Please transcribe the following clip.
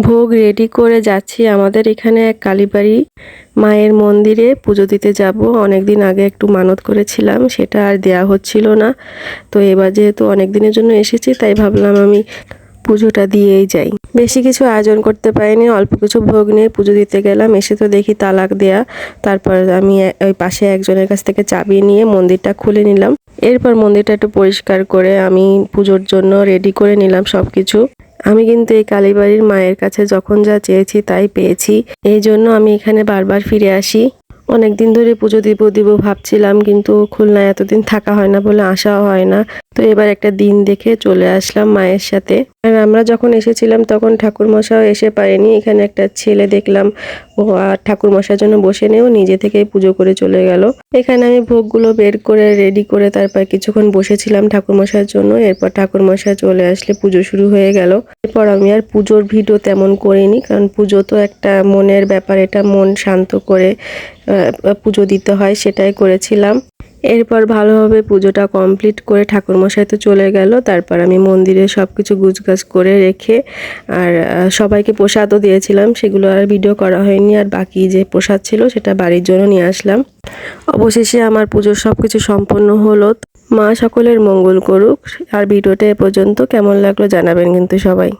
ভোগ রেডি করে যাচ্ছি আমাদের এখানে এক কালীবাড়ি মায়ের মন্দিরে পুজো দিতে যাব। অনেকদিন আগে একটু মানত করেছিলাম, সেটা আর দেয়া হচ্ছিল না। তো এবার যেহেতু অনেক দিনের জন্য এসেছি, তাই ভাবলাম আমি পুজোটা দিয়েই যাই। বেশি কিছু আয়োজন করতে পারিনি, অল্প কিছু ভোগ নিয়ে পুজো দিতে গেলাম। এসে তো দেখি তালাক দেয়া। তারপর আমি ওই পাশে একজনের কাছ থেকে চাবি নিয়ে মন্দিরটা খুলে নিলাম। এরপর মন্দিরটা একটু পরিষ্কার করে আমি পুজোর জন্য রেডি করে নিলাম সব কিছু। আমি কিন্তু এই কালীবাড়ির মায়ের কাছে যখন যা চেয়েছি তাই পেয়েছি। এই জন্য আমি এখানে বারবার ফিরে আসি। অনেক দিন ধরে পুজো দিব ভাবছিলাম, কিন্তু খুলনায় এতদিন থাকা হয় না বলে আসাও হয় না। তো এবার একটা দিন দেখে চলে আসলাম মায়ের সাথে। আর আমরা যখন এসেছিলাম তখন ঠাকুরমশাও এসে পারেনি। এখানে একটা ছেলে দেখলাম, ও আর ঠাকুরমশার জন্য বসে নেও নিজে থেকেই পুজো করে চলে গেল। এখানে আমি ভোগগুলো বের করে রেডি করে তারপর কিছুক্ষণ বসেছিলাম ঠাকুরমশার জন্য। এরপর ঠাকুরমশাই চলে আসলে পুজো শুরু হয়ে গেল। এরপর আমি আর পুজোর ভিডিও তেমন করিনি, কারণ পুজো তো একটা মনের ব্যাপার, এটা মন শান্ত করে পুজো দিতে হয়, সেটাই করেছিলাম। এরপর ভালোভাবে পুজোটা কমপ্লিট করে ঠাকুরমশাই তো চলে গেল। তারপর আমি মন্দিরে সব কিছু গুছগাছ করে রেখে আর সবাইকে প্রসাদও দিয়েছিলাম, সেগুলো আর ভিডিও করা হয়নি। আর বাকি যে প্রসাদ ছিল সেটা বাড়ির জন্য নিয়ে আসলাম। অবশেষে আমার পুজোর সব কিছু সম্পন্ন হলো। মা সকলের মঙ্গল করুক। আর ভিডিওটা এ পর্যন্ত কেমন লাগলো জানাবেন কিন্তু সবাই।